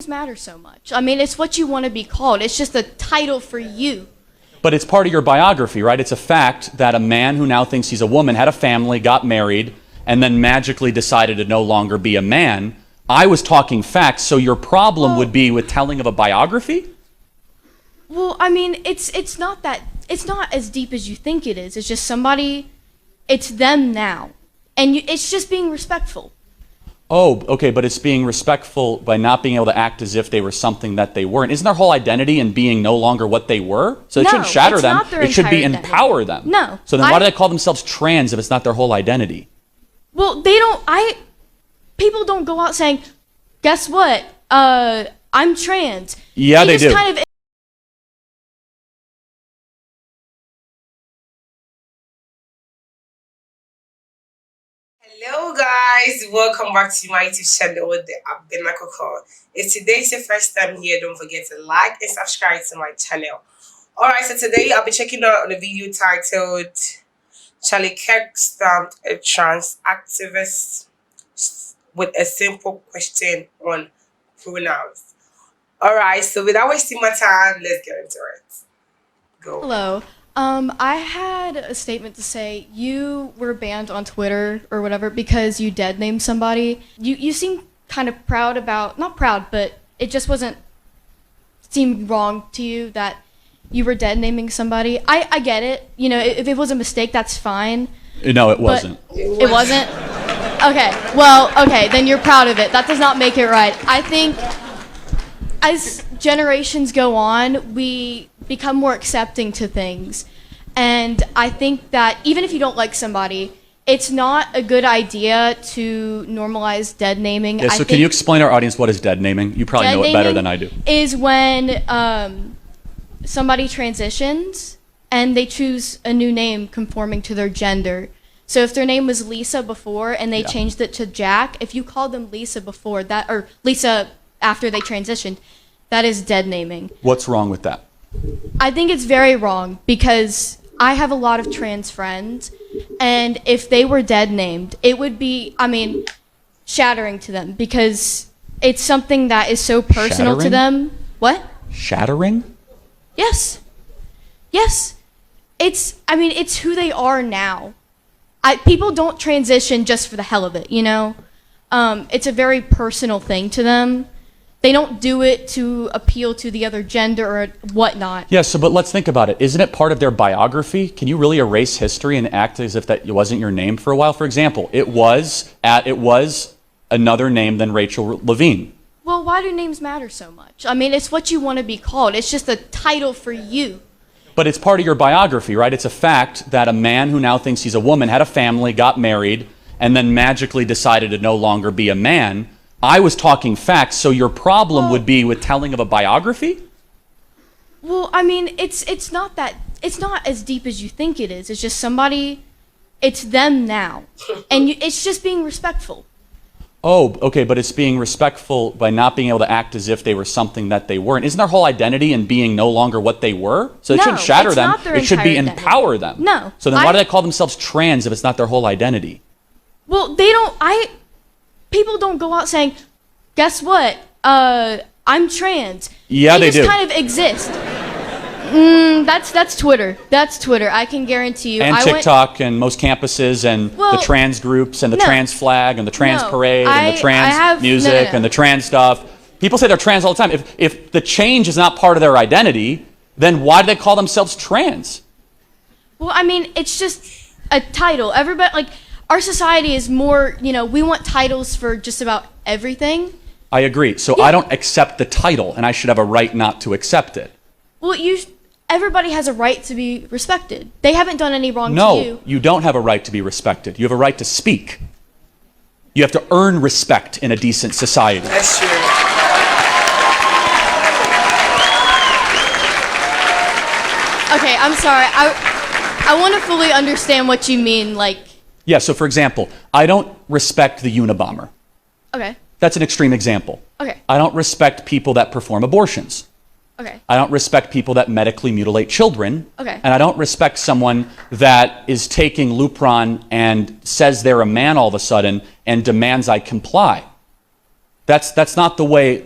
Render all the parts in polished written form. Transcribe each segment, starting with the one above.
matter so much? I mean, it's what you want to be called. It's just a title for you. But it's part of your biography, right? It's a fact that a man who now thinks he's a woman had a family, got married, and then magically decided to no longer be a man. I was talking facts, so your problem would be with telling of a biography? Well, I mean, it's not as deep as you think it is. It's just somebody, it's them now. And it's just being respectful. Oh, okay, but it's being respectful by not being able to act as if they were something that they weren't. Isn't their whole identity in being no longer what they were? So it shouldn't shatter them. It should be empower them. No. So then why do they call themselves trans if it's not their whole identity? Well, people don't go out saying, guess what? I'm trans. Yeah, they do. Hello guys, welcome back to my YouTube channel with the Abinakoko. If today's your first time here, don't forget to like and subscribe to my channel. Alright, so today I'll be checking out on a video titled Kirk stumped a trans activist with a simple question on pronouns. Alright, so without wasting my time, let's get into it. Go. Hello. I had a statement to say. You were banned on Twitter or whatever because you dead named somebody. You seem kind of proud about, not proud, but it just seemed wrong to you that you were dead naming somebody. I get it. You know, if it was a mistake, that's fine. No, it wasn't. It wasn't? Okay, well, okay, then you're proud of it. That does not make it right. I think as generations go on, we become more accepting to things. And I think that even if you don't like somebody, it's not a good idea to normalize dead naming. Yeah, so can you explain to our audience what is dead naming? You probably know it better than I do. Is when somebody transitions and they choose a new name conforming to their gender. So if their name was Lisa before and they changed it to Jack, if you called them Lisa before that, or Lisa after they transitioned, that is dead naming. What's wrong with that? I think it's very wrong because I have a lot of trans friends, and if they were dead named, it would be, I mean, shattering to them because it's something that is so personal to them. What? Shattering? Yes. Yes. It's who they are now. People don't transition just for the hell of it, you know? It's a very personal thing to them. They don't do it to appeal to the other gender or whatnot. Yeah, but let's think about it. Isn't it part of their biography? Can you really erase history and act as if that wasn't your name for a while? For example, it was another name than Rachel Levine. Well, why do names matter so much? I mean, it's what you want to be called. It's just a title for you. But it's part of your biography, right? It's a fact that a man who now thinks he's a woman had a family, got married, and then magically decided to no longer be a man. I was talking facts, so your problem would be with telling of a biography? Well, I mean, it's not as deep as you think it is. It's just somebody, it's them now. And it's just being respectful. Oh, okay, but it's being respectful by not being able to act as if they were something that they weren't. Isn't their whole identity in being no longer what they were? So it shouldn't shatter them. It should be empower them. No. So then why do they call themselves trans if it's not their whole identity? Well, people don't go out saying, guess what? I'm trans. Yeah, they do. They just kind of exist. That's Twitter. That's Twitter. I can guarantee you. And TikTok and most campuses and the trans groups and the trans flag and the trans parade and the trans music and the trans stuff. People say they're trans all the time. If the change is not part of their identity, then why do they call themselves trans? Well, I mean, it's just a title. Everybody, like, our society is more, you know, we want titles for just about everything. I agree. So I don't accept the title, and I should have a right not to accept it. Well, everybody has a right to be respected. They haven't done any wrong to you. No, you don't have a right to be respected. You have a right to speak. You have to earn respect in a decent society. That's true. Okay, I'm sorry. I want to fully understand what you mean, like... Yeah, so for example, I don't respect the Unabomber. Okay. That's an extreme example. Okay. I don't respect people that perform abortions. Okay. I don't respect people that medically mutilate children. Okay. And I don't respect someone that is taking Lupron and says they're a man all of a sudden and demands I comply. That's not the way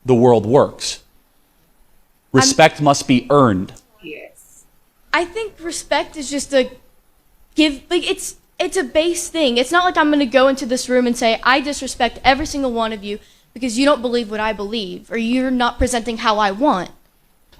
the world works. Respect must be earned. Yes. I think respect is just a give, like it's a base thing. It's not like I'm going to go into this room and say, I disrespect every single one of you because you don't believe what I believe, or you're not presenting how I want.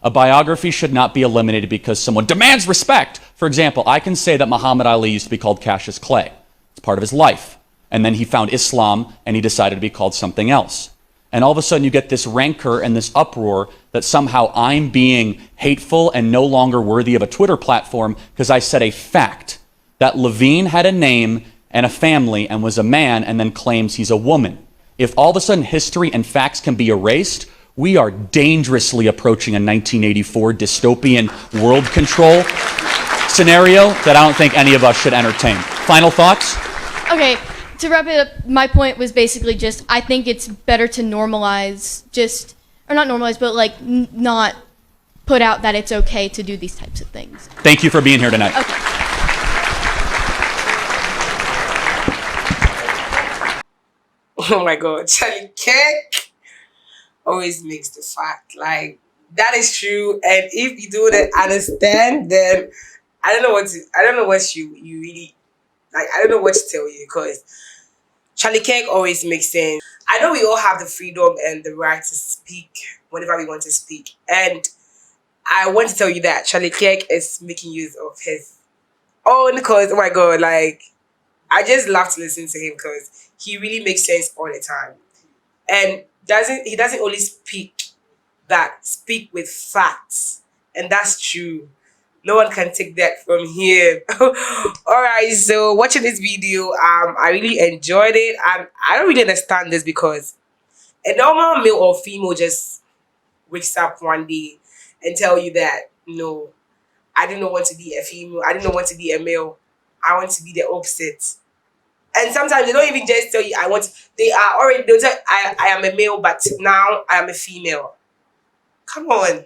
A biography should not be eliminated because someone demands respect. For example, I can say that Muhammad Ali used to be called Cassius Clay. It's part of his life. And then he found Islam and he decided to be called something else. And all of a sudden you get this rancor and this uproar that somehow I'm being hateful and no longer worthy of a Twitter platform because I said a fact that Levine had a name and a family and was a man and then claims he's a woman. If all of a sudden history and facts can be erased, we are dangerously approaching a 1984 dystopian world control scenario that I don't think any of us should entertain. Final thoughts? Okay, to wrap it up, my point was basically just, I think it's better to normalize or not normalize, but like not put out that it's okay to do these types of things. Thank you for being here tonight. Okay. Oh my God, Charlie Kirk always makes the fact. Like, that is true. And if you don't understand, then I don't know what you really like. I don't know what to tell you, because Charlie Kirk always makes sense. I know we all have the freedom and the right to speak whenever we want to speak. And I want to tell you that Charlie Kirk is making use of his own, because, oh my God, like, I just love to listen to him because he really makes sense all the time. And he doesn't only speak with facts. And that's true. No one can take that from him. All right, so watching this video, I really enjoyed it. And I don't really understand this, because a normal male or female just wakes up one day and tell you that, no, I do not want to be a female. I do not want to be a male. I want to be the opposite. And sometimes they don't even just tell you, they'll tell I am a male, but now I am a female. Come on.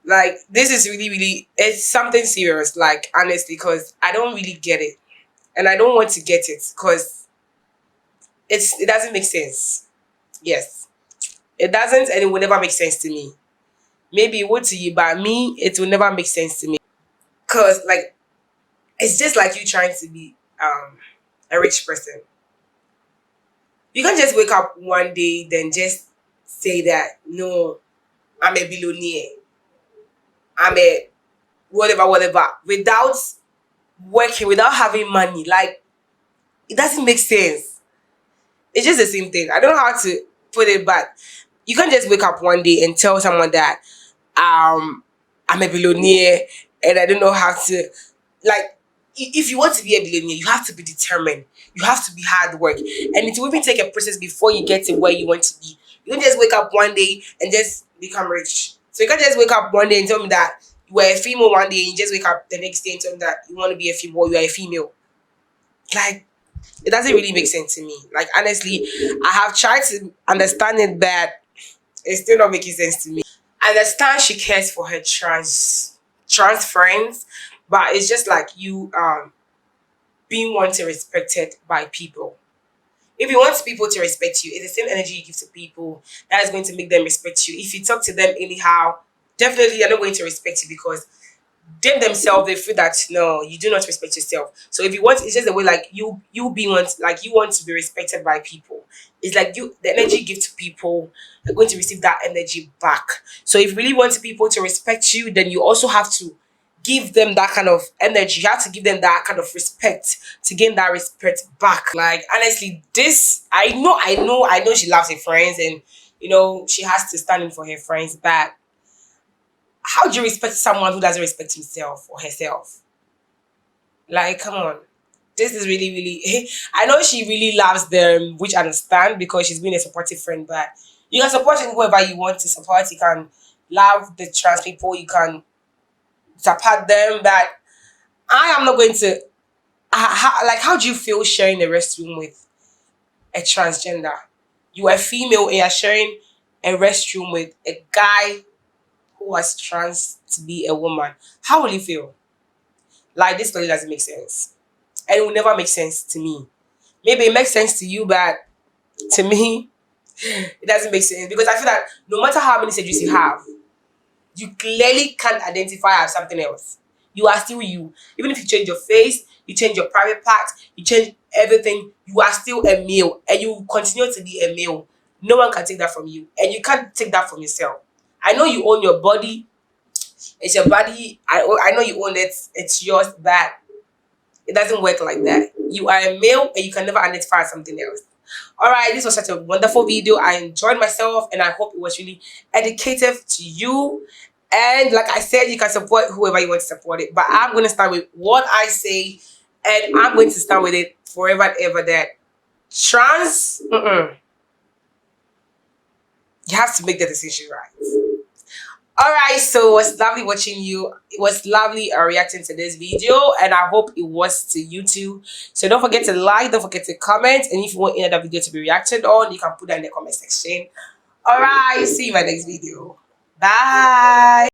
Like, this is really, really, it's something serious, like, honestly, because I don't really get it. And I don't want to get it, because it doesn't make sense. Yes. It doesn't, and it will never make sense to me. Maybe it would to you, but me, it will never make sense to me. Because, like, it's just like you trying to be a rich person. You can't just wake up one day, then just say that, no, I'm a billionaire. I'm a whatever, without working, without having money. Like, it doesn't make sense. It's just the same thing. I don't know how to put it, but you can't just wake up one day and tell someone that I'm a billionaire and I don't know how to, like, if you want to be a billionaire, you have to be determined. You have to be hard work. And it will even take a process before you get to where you want to be. You don't just wake up one day and just become rich. So you can't just wake up one day and tell me that you were a female one day and you just wake up the next day and tell me that you want to be a female or you are a female. Like, it doesn't really make sense to me. Like, honestly, I have tried to understand it, but it's still not making sense to me. I understand she cares for her trans friends, but it's just like you being wanted respected by people. If you want people to respect you, it's the same energy you give to people that is going to make them respect you. If you talk to them anyhow, definitely they're not going to respect you, because them themselves, they feel that no, you do not respect yourself. So if you want, it's just the way, like, you want to be respected by people. It's like the energy you give to people, are going to receive that energy back. So if you really want people to respect you, then you also have to give them that kind of energy. You have to give them that kind of respect to gain that respect back. Like, honestly, this, I know she loves her friends, and she has to stand in for her friends, but how do you respect someone who doesn't respect himself or herself? Like, come on. This is really, really, I know she really loves them, which I understand, because she's been a supportive friend, but you can support whoever you want to support. You can love the trans people, you can support them, but I am not going to, how do you feel sharing a restroom with a transgender? You are a female and you're sharing a restroom with a guy who was trans to be a woman. How will you feel? Like, this story doesn't make sense. And it will never make sense to me. Maybe it makes sense to you, but to me, It doesn't make sense because I feel that no matter how many surgeries you have, you clearly can't identify as something else. You are still you. Even if you change your face, you change your private parts, you change everything, you are still a male and you continue to be a male. No one can take that from you and you can't take that from yourself. I know you own your body. It's your body. I know you own it. It's yours, but it doesn't work like that. You are a male and you can never identify as something else. Alright, this was such a wonderful video. I enjoyed myself and I hope it was really educative to you. And like I said, you can support whoever you want to support it. But I'm going to start with what I say and I'm going to start with it forever and ever that trans, you have to make the decision right. Alright, so it was lovely watching you. It was lovely reacting to this video and I hope it was to you too. So don't forget to like, don't forget to comment, and if you want any other video to be reacted on, you can put that in the comment section. Alright, see you in my next video. Bye.